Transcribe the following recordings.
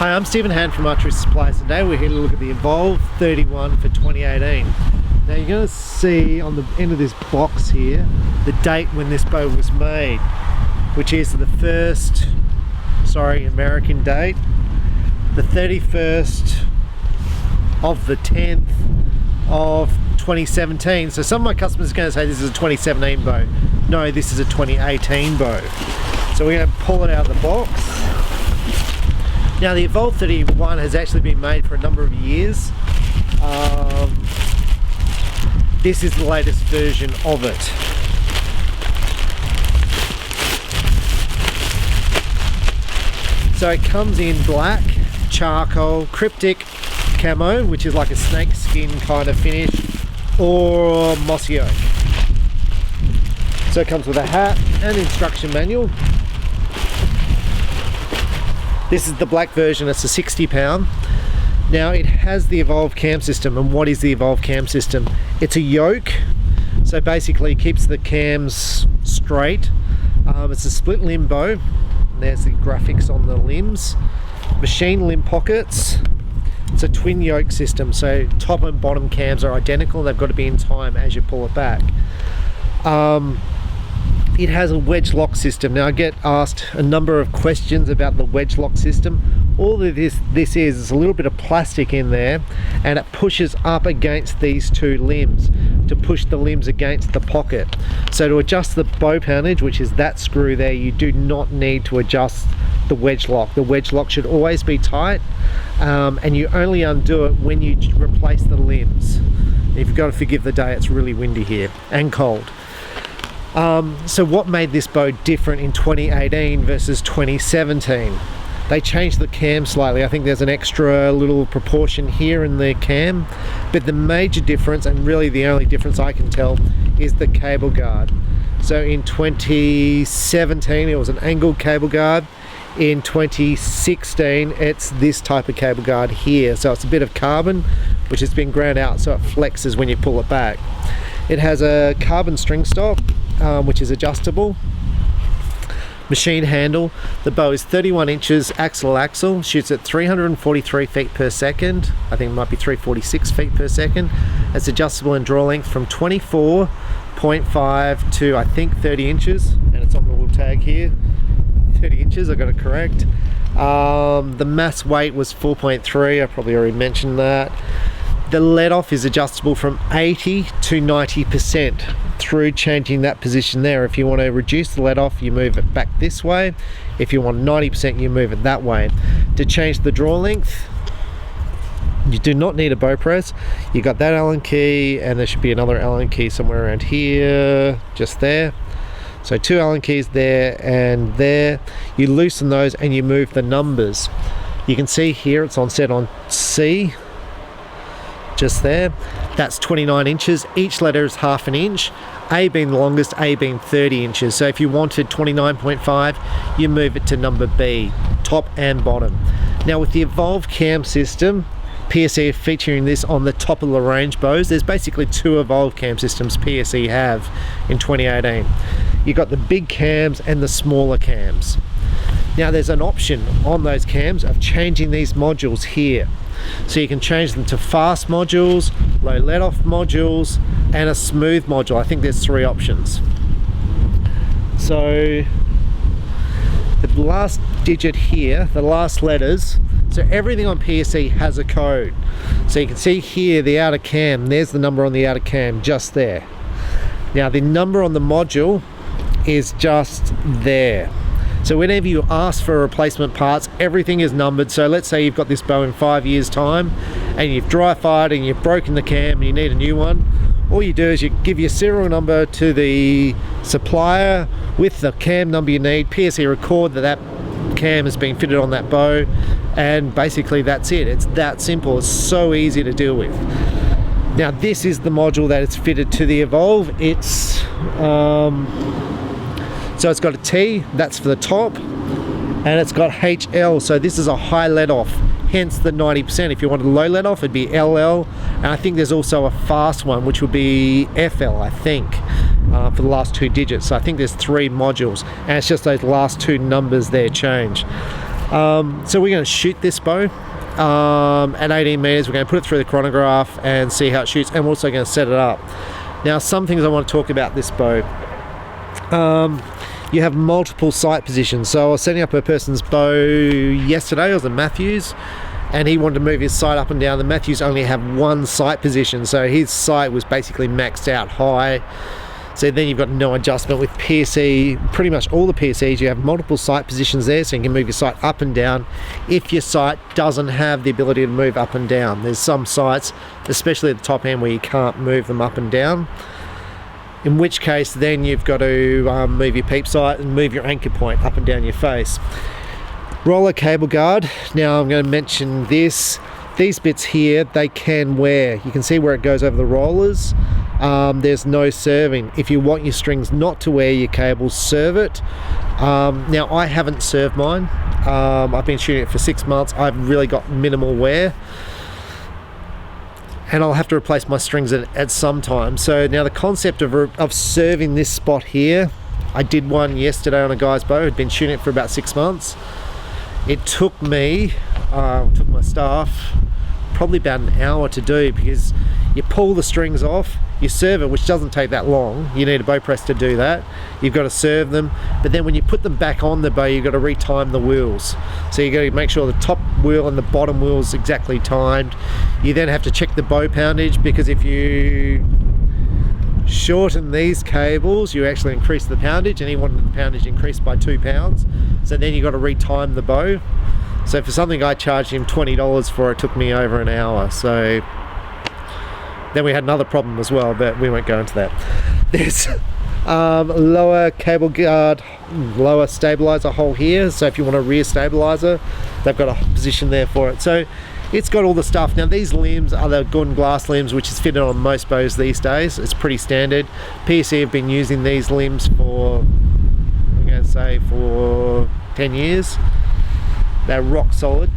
Hi, I'm Stephen Hand from Archery Supplies. Today we're here to look at the Evolve 31 for 2018. Now you're going to see on the end of this box here the date when this bow was made, which is the American date, the 31st of the 10th of 2017. So some of my customers are going to say this is a 2017 bow. No, this is a 2018 bow. So we're going to pull it out of the box. Now the Evolve 31 has actually been made for a number of years. This is the latest version of it. So it comes in black, charcoal, cryptic camo, which is like a snake skin kind of finish, or mossy oak. So it comes with a hat and instruction manual. This is the black version, it's a 60 pound. Now it has the Evolve cam system, and what is the Evolve cam system? It's a yoke, so basically it keeps the cams straight. It's a split limb bow. There's the graphics on the limbs. Machine limb pockets. It's a twin yoke system, so top and bottom cams are identical. They've got to be in time as you pull it back. It has a wedge lock system. Now I get asked a number of questions about the wedge lock system. All of this is a little bit of plastic in there, and it pushes up against these two limbs to push the limbs against the pocket. So to adjust the bow poundage, which is that screw there, you do not need to adjust the wedge lock. The wedge lock should always be tight, and you only undo it when you replace the limbs. If you've got to forgive the day, it's really windy here and cold. So what made this bow different in 2018 versus 2017? They changed the cam slightly. I think there's an extra little proportion here in the cam, but the major difference, and really the only difference I can tell, is the cable guard. So in 2017 it was an angled cable guard. In 2016 it's this type of cable guard here. So it's a bit of carbon which has been ground out so it flexes when you pull it back. It has a carbon string stop, which is adjustable. Machine handle. The bow is 31 inches axle, shoots at 343 feet per second. I think it might be 346 feet per second. It's adjustable in draw length from 24.5 to I think 30 inches, and it's on the little tag here. 30 inches, I got it correct. The mass weight was 4.3, I probably already mentioned that. The let-off is adjustable from 80 to 90% through changing that position there. If you want to reduce the let-off, you move it back this way. If you want 90%, you move it that way. To change the draw length, you do not need a bow press. You got that Allen key, and there should be another Allen key somewhere around here, just there. So two Allen keys there and there. You loosen those and you move the numbers. You can see here it's on set on C, just there. That's 29 inches. Each letter is half an inch, A being the longest, A being 30 inches. So if you wanted 29.5, you move it to number B, top and bottom. Now with the Evolve cam system, PSE are featuring this on the top of the range bows. There's basically two Evolve cam systems PSE have in 2018. You've got the big cams and the smaller cams. Now there's an option on those cams of changing these modules here. So you can change them to fast modules, low let-off modules, and a smooth module. I think there's three options. So the last digit here, the last letters, so everything on PSE has a code. So you can see here the outer cam, there's the number on the outer cam just there. Now the number on the module is just there. So whenever you ask for replacement parts, everything is numbered. So let's say you've got this bow in 5 years time and you've dry fired and you've broken the cam and you need a new one. All you do is you give your serial number to the supplier with the cam number you need. PSE record that cam has been fitted on that bow, and basically that's it. It's that simple. It's so easy to deal with. Now this is the module that is fitted to the Evolve. It's so it's got a T, that's for the top, and it's got HL, so this is a high let-off, hence the 90%. If you wanted a low let-off, it'd be LL, and I think there's also a fast one, which would be FL, I think, for the last two digits. So I think there's three modules, and it's just those last two numbers there change. So we're going to shoot this bow at 18 meters. We're going to put it through the chronograph and see how it shoots, and we're also going to set it up. Now, some things I want to talk about this bow. You have multiple sight positions. So I was setting up a person's bow yesterday. I was at Matthews, and he wanted to move his sight up and down. The Matthews only have one sight position, so his sight was basically maxed out high. So then you've got no adjustment. With PSE, pretty much all the PSEs, you have multiple sight positions there, so you can move your sight up and down if your sight doesn't have the ability to move up and down. There's some sights, especially at the top end, where you can't move them up and down, in which case then you've got to move your peep sight and move your anchor point up and down your face. Roller cable guard. Now I'm going to mention this. These bits here, they can wear. You can see where it goes over the rollers. There's no serving. If you want your strings not to wear your cables, serve it. Now I haven't served mine. I've been shooting it for 6 months. I've really got minimal wear, and I'll have to replace my strings at some time. So now the concept of serving this spot here, I did one yesterday on a guy's bow who'd been shooting it for about 6 months. It took me, took my staff, probably about an hour to do, because you pull the strings off, you serve it, which doesn't take that long. You need a bow press to do that. You've got to serve them, but then when you put them back on the bow, you've got to retime the wheels. So you've got to make sure the top wheel and the bottom wheel is exactly timed. You then have to check the bow poundage, because if you shorten these cables, you actually increase the poundage, and he wanted the poundage increased by 2 pounds. So then you've got to retime the bow. So for something I charged him $20 for, it took me over an hour. So then we had another problem as well, but we won't go into that. There's lower cable guard, lower stabilizer hole here. So if you want a rear stabilizer, they've got a position there for it. So it's got all the stuff. Now these limbs are the Gordon glass limbs, which is fitted on most bows these days. It's pretty standard. PSE have been using these limbs for, I'm going to say, for 10 years. They're rock solid.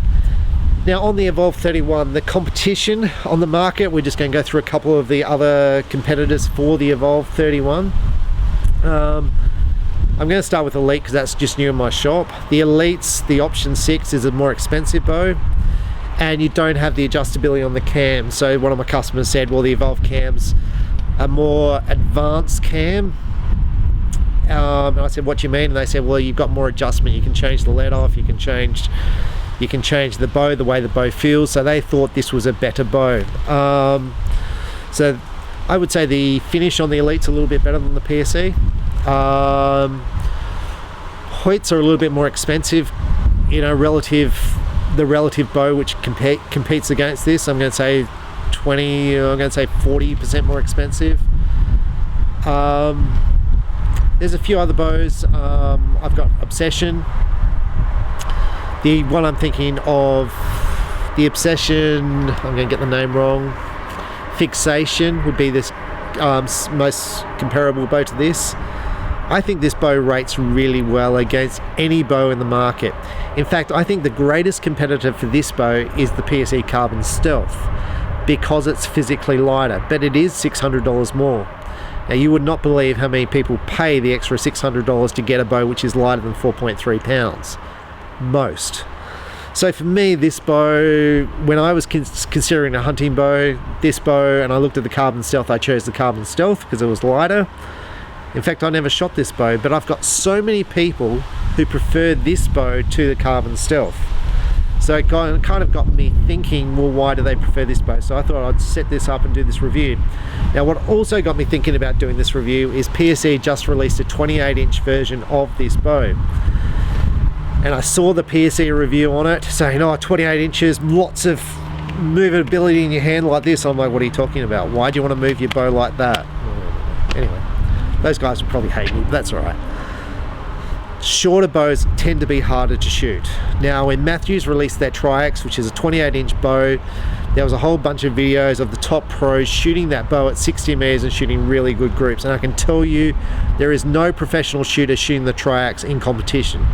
Now on the Evolve 31, the competition on the market, we're just going to go through a couple of the other competitors for the Evolve 31. I'm going to start with Elite because that's just new in my shop. The Elites, the Option 6 is a more expensive bow, and you don't have the adjustability on the cam. So one of my customers said, well, the Evolve cam's a more advanced cam. And I said, what do you mean? And they said, well, you've got more adjustment. You can change the let off, you can change the bow, the way the bow feels. So they thought this was a better bow. So I would say the finish on the Elite's a little bit better than the PSE. Hoyts are a little bit more expensive, you know, the relative bow which competes against this. I'm going to say 40% more expensive. There's a few other bows. I've got Obsession. The one I'm thinking of, the Obsession, I'm going to get the name wrong, Fixation would be this most comparable bow to this. I think this bow rates really well against any bow in the market. In fact, I think the greatest competitor for this bow is the PSE Carbon Stealth, because it's physically lighter, but it is $600 more. Now you would not believe how many people pay the extra $600 to get a bow which is lighter than 4.3 pounds. Most. So for me, this bow, when I was considering a hunting bow, this bow, and I looked at the Carbon Stealth, I chose the Carbon Stealth because it was lighter. In fact, I never shot this bow, but I've got so many people who prefer this bow to the Carbon Stealth. So it kind of got me thinking, well, why do they prefer this bow? So I thought I'd set this up and do this review. Now, what also got me thinking about doing this review is PSE just released a 28-inch version of this bow. And I saw the PSE review on it saying, oh, 28 inches, lots of movability in your hand like this. I'm like, what are you talking about? Why do you want to move your bow like that? Anyway, those guys would probably hate me, but that's all right. Shorter bows tend to be harder to shoot. Now, when Matthews released their Tri-X, which is a 28-inch bow, there was a whole bunch of videos of the top pros shooting that bow at 60 meters and shooting really good groups. And I can tell you, there is no professional shooter shooting the Tri-X in competition.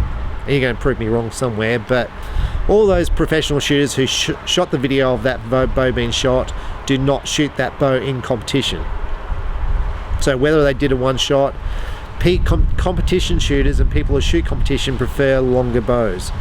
And you're going to prove me wrong somewhere, but all those professional shooters who shot the video of that bow being shot do not shoot that bow in competition. So whether they did a one shot, competition shooters and people who shoot competition prefer longer bows.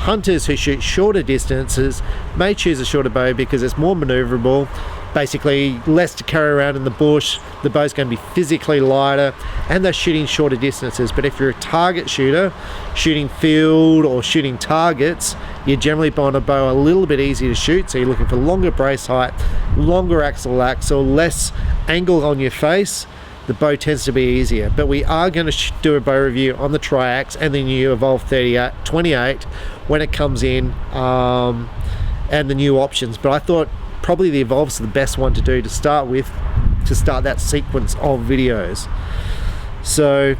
hunters who shoot shorter distances may choose a shorter bow because it's more maneuverable, basically less to carry around in the bush, the bow's going to be physically lighter, and they're shooting shorter distances. But if you're a target shooter, shooting field or shooting targets, you're generally buying a bow a little bit easier to shoot, so you're looking for longer brace height, longer axle, less angle on your face. The bow tends to be easier. But we are going to do a bow review on the Triax and the new Evolve 28 when it comes in, and the new options. But I thought probably the Evolve's the best one to do to start with, to start that sequence of videos. So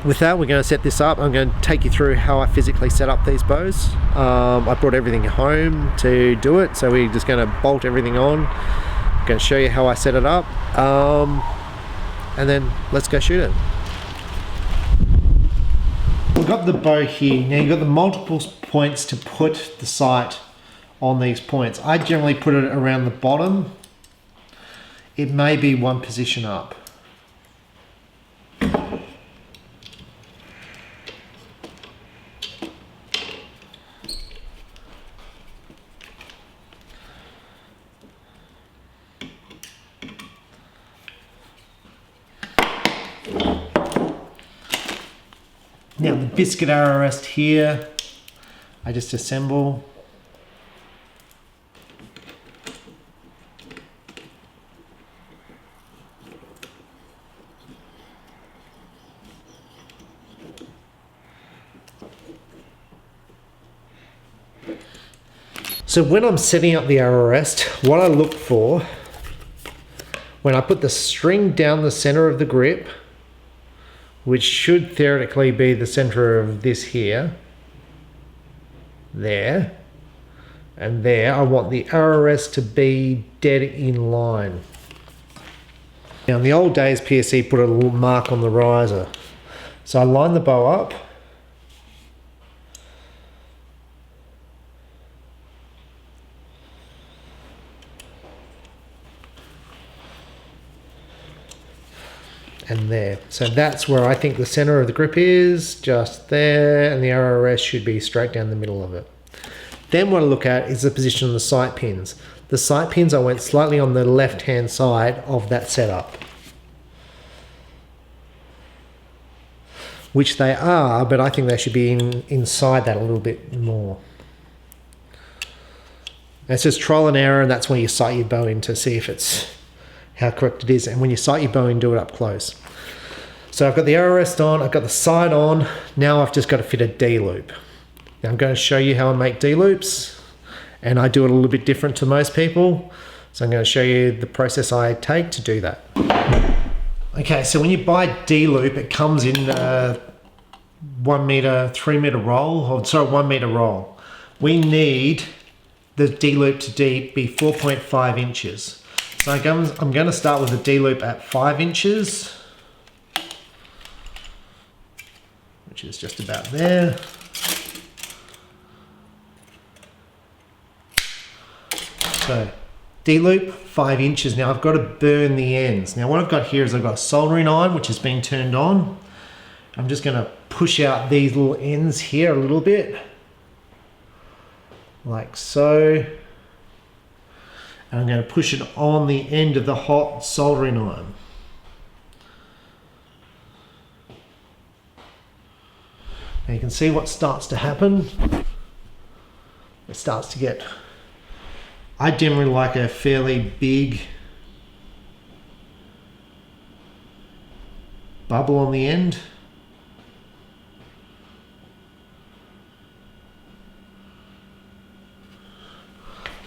with that, we're going to set this up. I'm going to take you through how I physically set up these bows. I brought everything home to do it, so we're just going to bolt everything on. I'm going to show you how I set it up. And then let's go shoot it. We've got the bow here. Now you've got the multiple points to put the sight on these points. I generally put it around the bottom. It may be one position up. Now the biscuit arrow rest here, I just assemble. So when I'm setting up the arrow rest, what I look for, when I put the string down the center of the grip, which should theoretically be the center of this here, there, and there, I want the arrow rest to be dead in line. Now in the old days, PSE put a little mark on the riser. So I line the bow up, and there. So that's where I think the center of the grip is, just there, and the arrow rest should be straight down the middle of it. Then what I look at is the position of the sight pins. The sight pins, I went slightly on the left-hand side of that setup, which they are, but I think they should be inside that a little bit more. It's just trial and error, and that's when you sight your bow in to see if it's how correct it is. And when you sight your bow in, do it up close. So I've got the arrow rest on, I've got the sight on. Now I've just got to fit a D loop. Now I'm going to show you how I make D loops, and I do it a little bit different to most people. So I'm going to show you the process I take to do that. Okay, so when you buy D loop, it comes in 1 meter, 3 meter roll, or sorry, 1 meter roll. We need the D loop to be 4.5 inches. So I'm going to start with a D loop at 5 inches, which is just about there. So D loop, 5 inches. Now I've got to burn the ends. Now what I've got here is I've got a soldering iron, which has been turned on. I'm just going to push out these little ends here a little bit, like so. And I'm going to push it on the end of the hot soldering iron. Now you can see what starts to happen. It starts to get, I generally like a fairly big bubble on the end.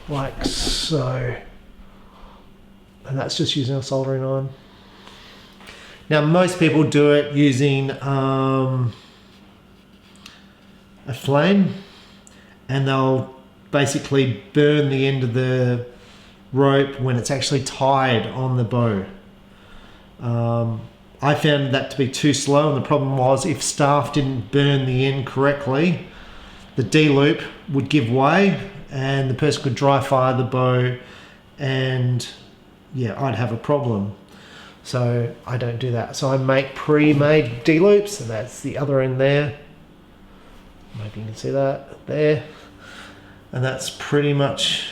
Like so, and that's just using a soldering iron. Now most people do it using a flame, and they'll basically burn the end of the rope when it's actually tied on the bow. I found that to be too slow, and the problem was if staff didn't burn the end correctly, the D loop would give way and the person could dry fire the bow, and yeah, I'd have a problem. So I don't do that. So I make pre-made D loops, and that's the other end there. Maybe you can see that there. And that's pretty much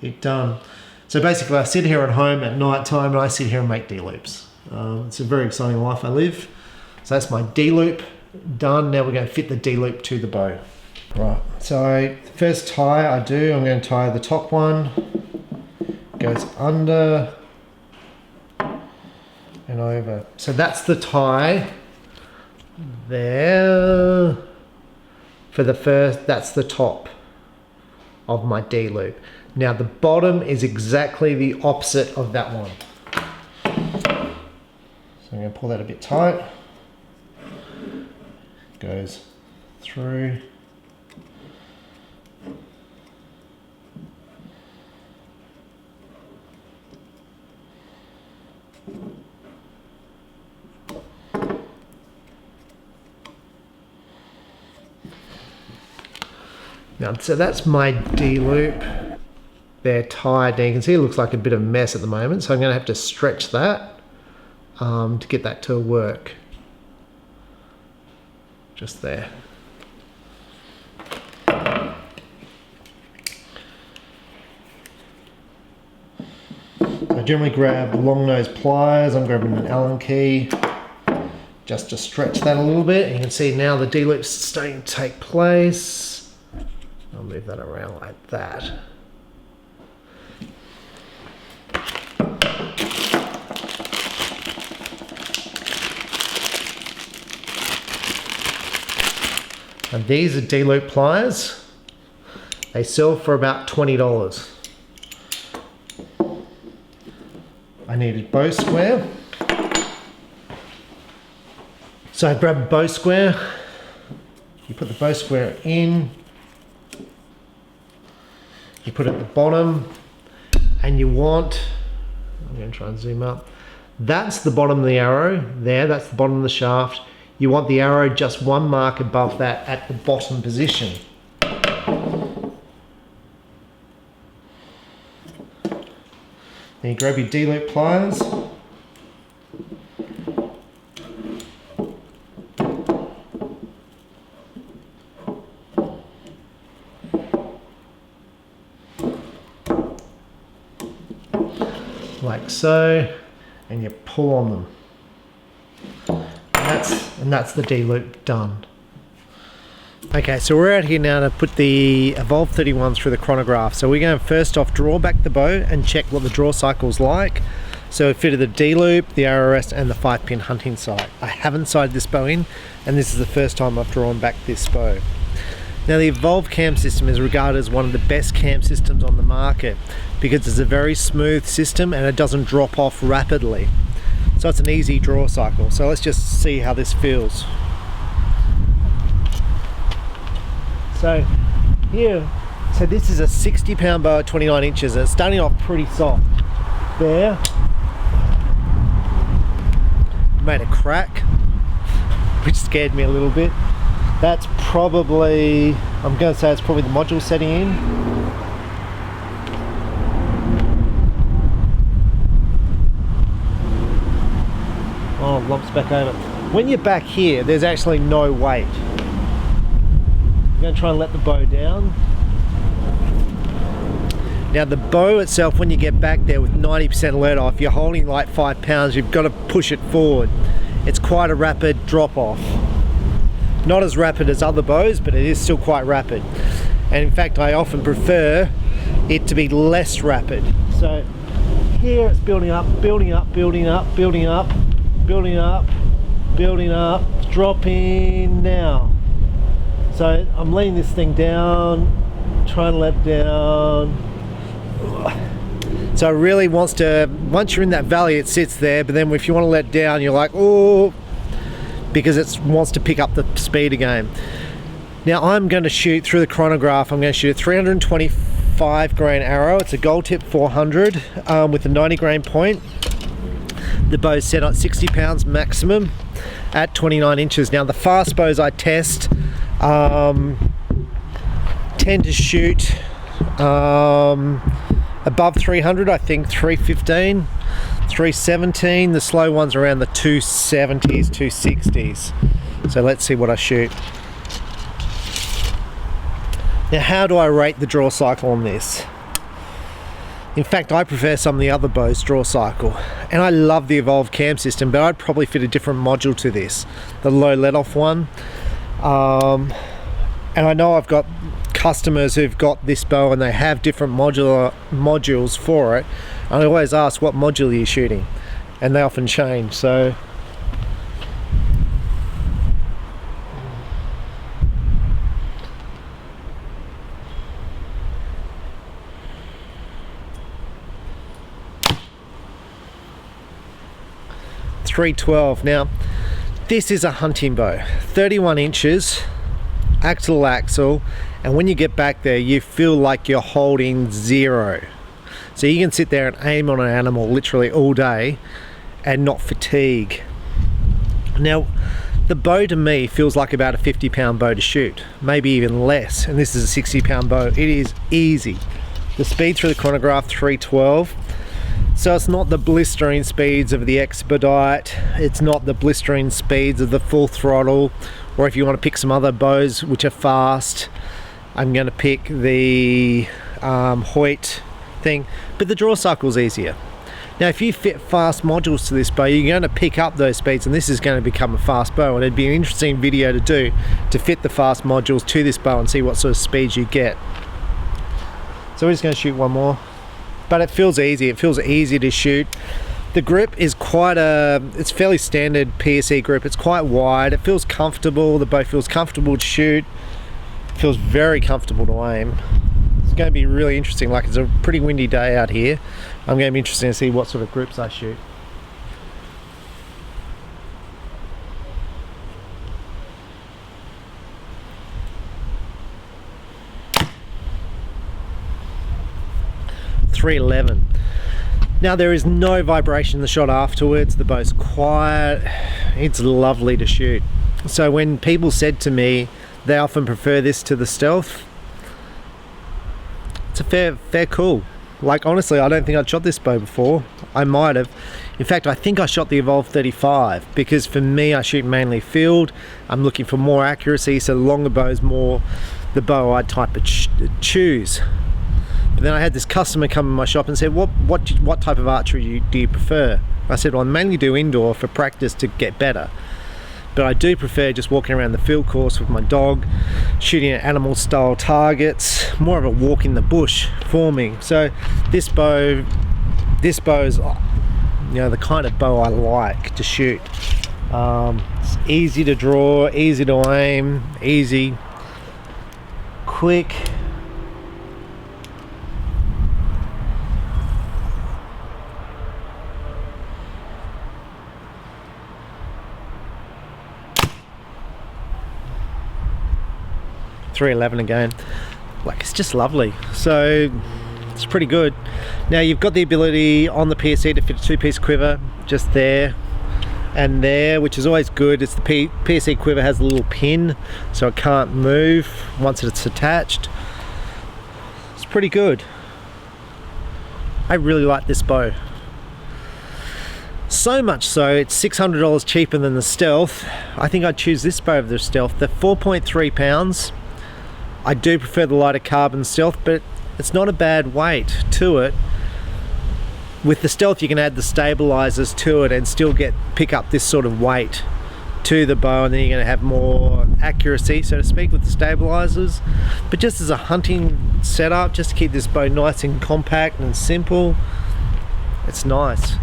it done. So basically I sit here at home at night time and I sit here and make D-loops. It's a very exciting life I live. So that's my D-loop done. Now we're going to fit the D-loop to the bow. Right, so first tie I do, I'm going to tie the top one, goes under and over. So that's the tie there for the first, that's the top of my D-loop. Now the bottom is exactly the opposite of that one. So I'm going to pull that a bit tight. Goes through. Now, so that's my D-loop. They're tied. Now you can see it looks like a bit of a mess at the moment, so I'm going to have to stretch that to get that to work. Just there. I generally grab long nose pliers. I'm grabbing an Allen key just to stretch that a little bit. And you can see now the D-loop's starting to take place. I'll move that around like that. And these are D-loop pliers. They sell for about $20. I needed bow square. So I grab a bow square. You put the bow square in. You put it at the bottom. And you want, I'm going to try and zoom up. That's the bottom of the arrow. There, that's the bottom of the shaft. You want the arrow just one mark above that at the bottom position. Then you grab your D-loop pliers. Like so, and you pull on them. And that's the D-loop done. Okay, so we're out here now to put the Evolve 31 through the chronograph. So we're going to first off draw back the bow and check what the draw cycle's like. So we fitted the D-loop, the arrow rest and the 5-pin hunting sight. I haven't sighted this bow in, and this is the first time I've drawn back this bow. Now the Evolve cam system is regarded as one of the best cam systems on the market because it's a very smooth system and it doesn't drop off rapidly. So it's an easy draw cycle. So let's just see how this feels. So here, so this is a 60-pound bow at 29 inches and it's starting off pretty soft. There, made a crack, which scared me a little bit. That's probably, I'm going to say it's probably the module setting in. Oh, lumps back over. When you're back here, there's actually no weight. I'm going to try and let the bow down. Now the bow itself, when you get back there with 90% let off, you're holding like 5 pounds, you've got to push it forward. It's quite a rapid drop off. Not as rapid as other bows, but it is still quite rapid. And in fact, I often prefer it to be less rapid. So here it's building up, building up, building up, building up, building up, building up, dropping now. So I'm letting this thing down, trying to let down. So it really wants to, once you're in that valley it sits there, but then if you want to let down you're like, oh, because it wants to pick up the speed again. Now I'm going to shoot through the chronograph, I'm going to shoot a 325 grain arrow. It's a gold tip 400 with a 90 grain point. The bow's set at 60 pounds maximum at 29 inches. Now the fast bows I test tend to shoot above 300, I think 315, 317. The slow ones around the 270s, 260s. So let's see what I shoot. Now, how do I rate the draw cycle on this? In fact, I prefer some of the other bows' draw cycle, and I love the Evolve cam system, but I'd probably fit a different module to this, the low let-off one. And I know I've got customers who've got this bow and they have different modules for it. And I always ask, what module are you shooting? And they often change. So .312. Now, this is a hunting bow, 31 inches, axle to axle, and when you get back there, you feel like you're holding 0. So you can sit there and aim on an animal literally all day and not fatigue. Now, the bow to me feels like about a 50-pound bow to shoot, maybe even less, and this is a 60-pound bow. It is easy. The speed through the Chronograph, 312. So it's not the blistering speeds of the Expedite, it's not the blistering speeds of the Full Throttle, or if you want to pick some other bows which are fast, I'm going to pick the Hoyt thing, but the draw cycle is easier. Now if you fit fast modules to this bow, you're going to pick up those speeds, and this is going to become a fast bow, and it'd be an interesting video to do, to fit the fast modules to this bow and see what sort of speeds you get. So we're just going to shoot one more. But it feels easy. It feels easy to shoot. The grip is it's fairly standard PSE grip. It's quite wide. It feels comfortable. The bow feels comfortable to shoot. It feels very comfortable to aim. It's going to be really interesting. Like, it's a pretty windy day out here. I'm going to be interested to see what sort of grips I shoot. .311. Now there is no vibration in the shot afterwards. The bow's quiet. It's lovely to shoot. So when people said to me they often prefer this to the Stealth, it's a fair call. Like, honestly, I don't think I'd shot this bow before. I might have. In fact, I think I shot the Evolve 35 because for me, I shoot mainly field. I'm looking for more accuracy, so the longer bow is more the bow I'd type of choose. But then I had this customer come in my shop and said, what type of archery do you prefer? I said, well, I mainly do indoor for practice to get better. But I do prefer just walking around the field course with my dog, shooting at animal style targets, more of a walk in the bush for me. So this bow is, the kind of bow I like to shoot. It's easy to draw, easy to aim, easy, quick. .311 again. Like, it's just lovely. So it's pretty good. Now you've got the ability on the PSE to fit a 2-piece quiver just there and there, which is always good. It's the PSE quiver has a little pin so it can't move once it's attached. It's pretty good. I really like this bow. So much so, it's $600 cheaper than the Stealth. I think I'd choose this bow over the Stealth. They're 4.3 pounds. I do prefer the lighter carbon Stealth, but it's not a bad weight to it. With the Stealth, you can add the stabilizers to it and still pick up this sort of weight to the bow, and then you're going to have more accuracy, so to speak, with the stabilizers. But just as a hunting setup, just to keep this bow nice and compact and simple, it's nice.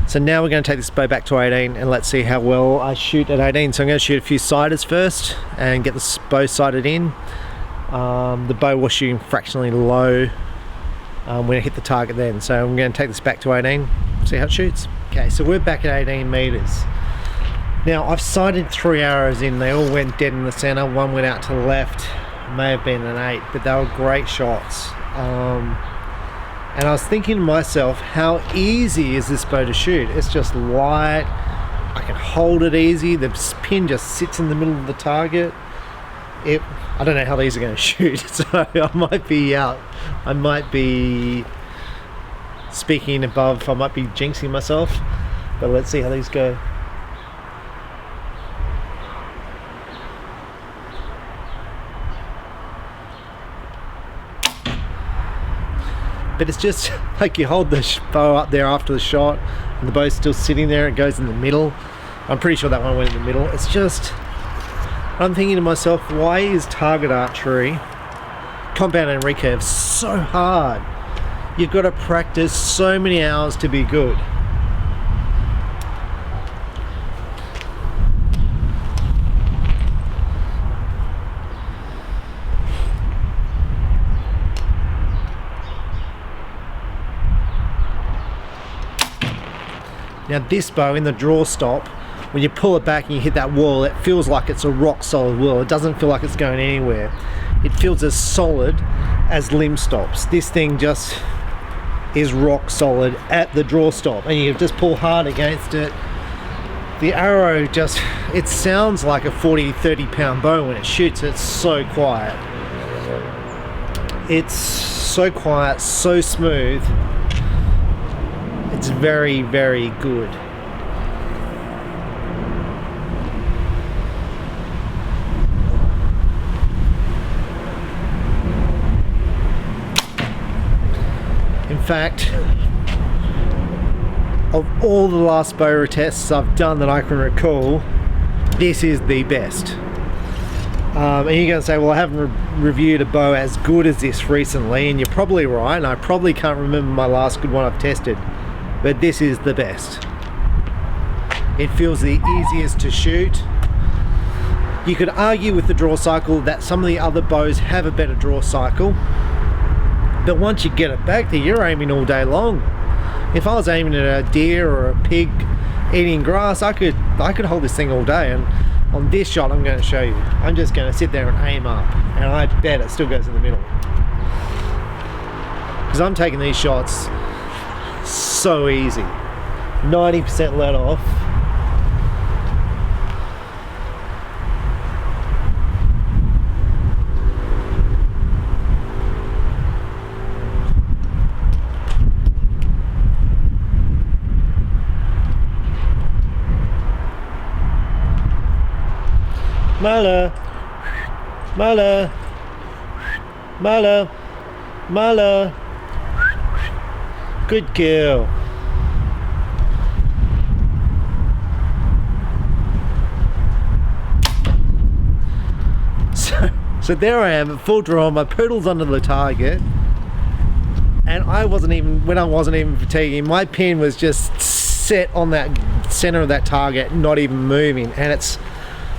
So now we're going to take this bow back to 18 and let's see how well I shoot at 18. So I'm going to shoot a few siders first and get the bow sighted in. The bow was shooting fractionally low when I hit the target then. So I'm going to take this back to 18, see how it shoots. Okay, so we're back at 18 meters. Now I've sighted 3 arrows in. They all went dead in the center. One went out to the left. It may have been an 8, but they were great shots. And I was thinking to myself, how easy is this bow to shoot? It's just light. I can hold it easy. The pin just sits in the middle of the target. I don't know how these are going to shoot, so I might be speaking above, I might be jinxing myself, but let's see how these go. but it's just like you hold the bow up there after the shot and the bow's still sitting there, it goes in the middle. I'm pretty sure that one went in the middle. It's just, I'm thinking to myself, why is target archery, compound and recurve, so hard? You've got to practice so many hours to be good. Now this bow in the draw stop, when you pull it back and you hit that wall, it feels like it's a rock solid wall. It doesn't feel like it's going anywhere. It feels as solid as limb stops. This thing just is rock solid at the draw stop, and you just pull hard against it. The arrow just, it sounds like a 40-30 pound bow when it shoots. It's so quiet. It's so quiet, so smooth. It's very, very good. In fact, of all the last bow tests I've done that I can recall, this is the best. And you're going to say, well, I haven't reviewed a bow as good as this recently, and you're probably right, and I probably can't remember my last good one I've tested. But this is the best. It feels the easiest to shoot. You could argue with the draw cycle that some of the other bows have a better draw cycle, but once you get it back there, you're aiming all day long. If I was aiming at a deer or a pig eating grass, I could hold this thing all day. And on this shot I'm going to show you, I'm just going to sit there and aim up, and I bet it still goes in the middle, because I'm taking these shots so easy. 90% let off. Mala, Mala, Mala, Mala. Good kill. So there I am at full draw, my poodle's under the target, and I wasn't even fatiguing, my pin was just set on that center of that target, not even moving. And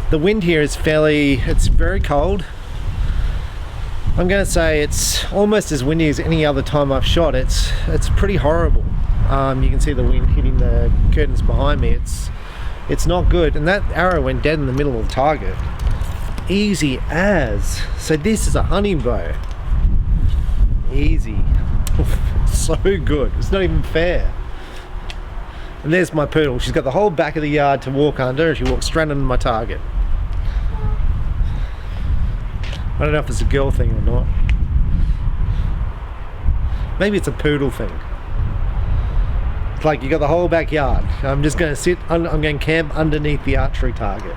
the wind here is it's very cold. I'm going to say it's almost as windy as any other time I've shot. It's pretty horrible. You can see the wind hitting the curtains behind me. It's not good, and that arrow went dead in the middle of the target. Easy as. So this is a hunting bow. Easy. So good. It's not even fair. And there's my poodle. She's got the whole back of the yard to walk under, and she walks straight under my target. I don't know if it's a girl thing or not. Maybe it's a poodle thing. It's like you got the whole backyard. I'm just going to I'm going to camp underneath the archery target.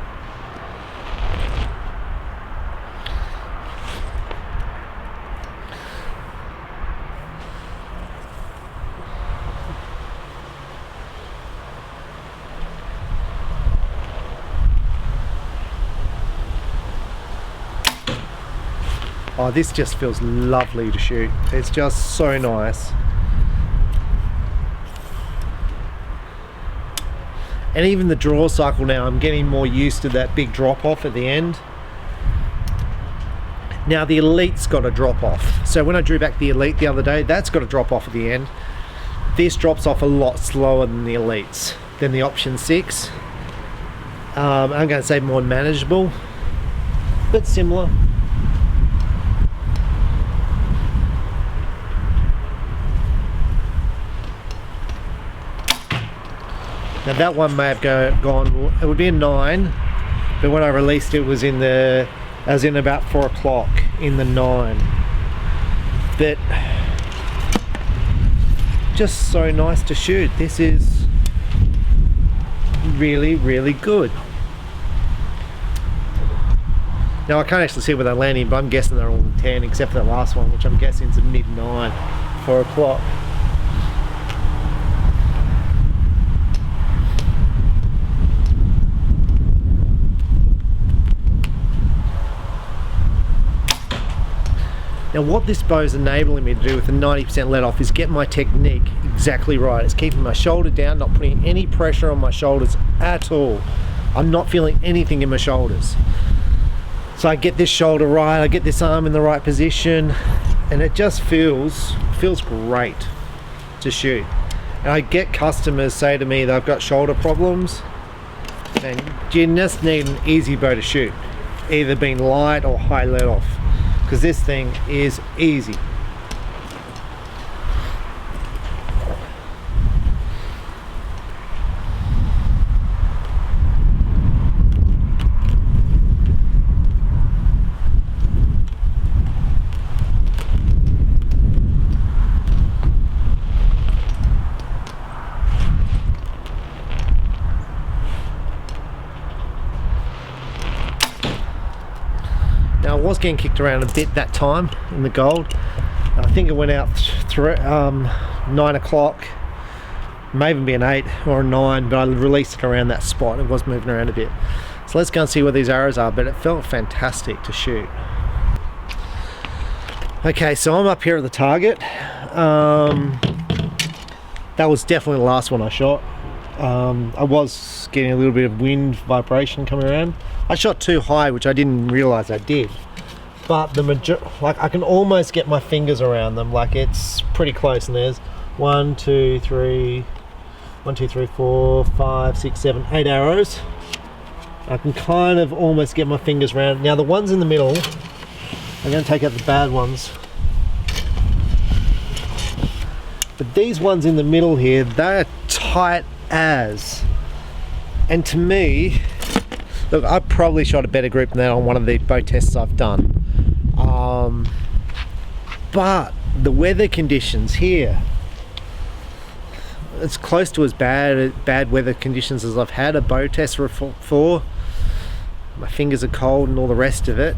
Oh, this just feels lovely to shoot. It's just so nice. And even the draw cycle now, I'm getting more used to that big drop off at the end. Now the Elite's got a drop off. So when I drew back the Elite the other day, that's got a drop off at the end. This drops off a lot slower than the Elites, than the Option 6. I'm going to say more manageable, but similar. Now that one may have gone, it would be a 9, but when I released it was in about 4 o'clock in the 9. But just so nice to shoot. This is really, really good. Now I can't actually see where they're landing, but I'm guessing they're all in 10, except for the last one, which I'm guessing is a mid 9. 4 o'clock. Now what this bow is enabling me to do with the 90% let off is get my technique exactly right. It's keeping my shoulder down, not putting any pressure on my shoulders at all. I'm not feeling anything in my shoulders. So I get this shoulder right, I get this arm in the right position, and it just feels great to shoot. And I get customers say to me they've got shoulder problems, and you just need an easy bow to shoot, either being light or high let off, because this thing is easy. Now I was getting kicked around a bit that time in the gold. I think it went out through 9 o'clock, may even be an 8 or a 9, but I released it around that spot. It was moving around a bit. So let's go and see where these arrows are, but it felt fantastic to shoot. Okay, so I'm up here at the target. That was definitely the last one I shot. I was getting a little bit of wind vibration coming around. I shot too high, which I didn't realize I did. But like I can almost get my fingers around them. Like it's pretty close. And there's 1, 2, 3, 4, 5, 6, 7, 8 arrows. I can kind of almost get my fingers around. Now the ones in the middle, I'm going to take out the bad ones. But these ones in the middle here, they're tight as. And to me, look, I probably shot a better group than that on one of the bow tests I've done. But the weather conditions here, it's close to as bad weather conditions as I've had a bow test for. My fingers are cold and all the rest of it.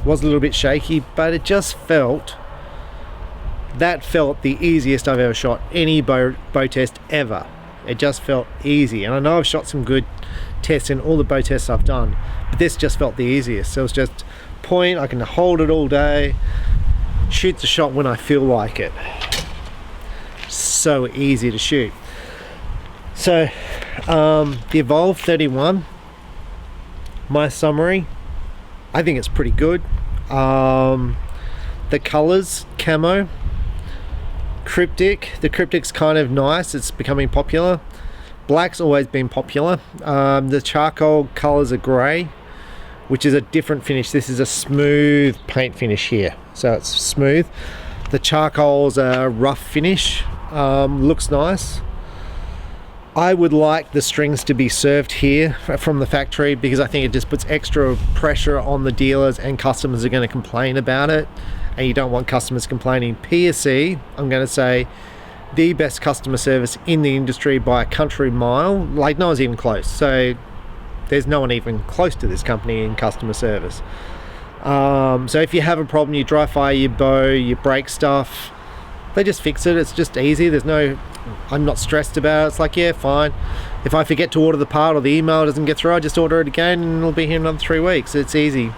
Was a little bit shaky, but it just felt the easiest I've ever shot any bow test ever. It just felt easy, and I know I've shot some good tests in all the bow tests I've done, but this just felt the easiest. So it's just point, I can hold it all day, shoot the shot when I feel like it. So easy to shoot. So the Evolve 31, my summary, I think it's pretty good. The colors, camo, cryptic. The cryptic's kind of nice, it's becoming popular. Black's always been popular. The charcoal colors are grey, which is a different finish. This is a smooth paint finish here, so it's smooth. The charcoal's a rough finish. Looks nice. I would like the strings to be served here from the factory, because I think it just puts extra pressure on the dealers, and customers are going to complain about it, and you don't want customers complaining. PSE, I'm going to say, the best customer service in the industry by a country mile. Like, no one's even close. So there's no one even close to this company in customer service. So if you have a problem, you dry fire your bow, you break stuff, they just fix it. It's just easy. I'm not stressed about it. It's like, yeah, fine. If I forget to order the part or the email doesn't get through, I just order it again and it'll be here in another 3 weeks. It's easy.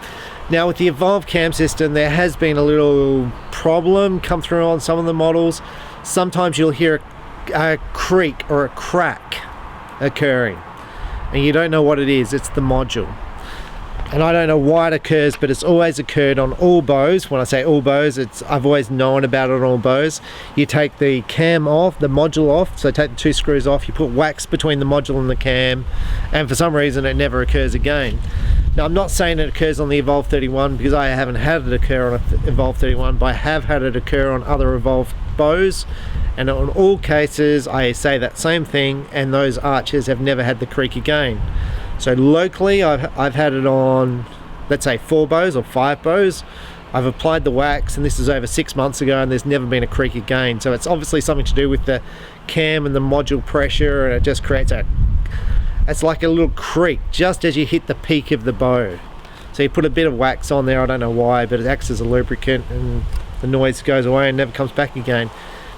Now with the Evolve cam system, there has been a little problem come through on some of the models. Sometimes you'll hear a creak or a crack occurring, and you don't know what it is. It's the module. And I don't know why it occurs, but it's always occurred on all bows. When I say all bows, I've always known about it on all bows. You take the cam off, the module off, so take the 2 screws off, you put wax between the module and the cam, and for some reason it never occurs again. Now I'm not saying it occurs on the Evolve 31, because I haven't had it occur on an Evolve 31, but I have had it occur on other Evolve bows, and on all cases I say that same thing, and those archers have never had the creak again. So locally I've had it on, let's say 4 bows or 5 bows. I've applied the wax, and this is over 6 months ago, and there's never been a creak again. So it's obviously something to do with the cam and the module pressure, and it just creates it's like a little creak just as you hit the peak of the bow. So you put a bit of wax on there, I don't know why, but it acts as a lubricant, and the noise goes away and never comes back again.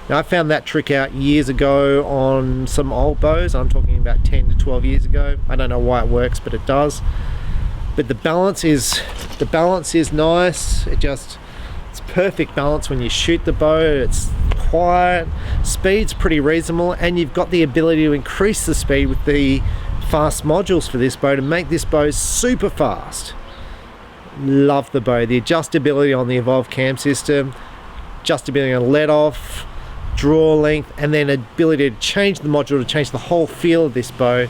Now, I found that trick out years ago on some old bows. I'm talking about 10 to 12 years ago. I don't know why it works, but it does. But the balance is nice. It's perfect balance when you shoot the bow. It's quiet, speed's pretty reasonable, and you've got the ability to increase the speed with the fast modules for this bow to make this bow super fast. Love the bow. The adjustability on the Evolve cam system, adjustability on let off, draw length, and then ability to change the module to change the whole feel of this bow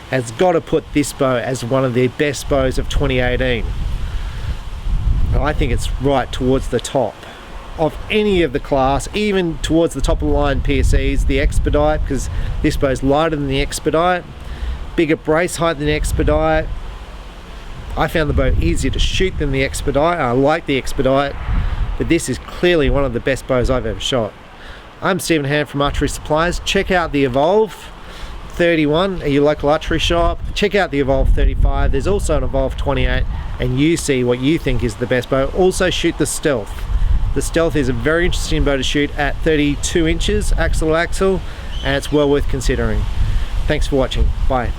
has got to put this bow as one of the best bows of 2018. I think it's right towards the top of any of the class, even towards the top of the line PSEs, the Expedite, because this bow's lighter than the Expedite, bigger brace height than the Expedite. I found the bow easier to shoot than the Expedite. I like the Expedite, but this is clearly one of the best bows I've ever shot. I'm Stephen Hand from Archery Supplies. Check out the Evolve 31 at your local archery shop. Check out the Evolve 35. There's also an Evolve 28, and you see what you think is the best bow. Also shoot the Stealth. The Stealth is a very interesting bow to shoot at 32 inches axle to axle, and it's well worth considering. Thanks for watching. Bye.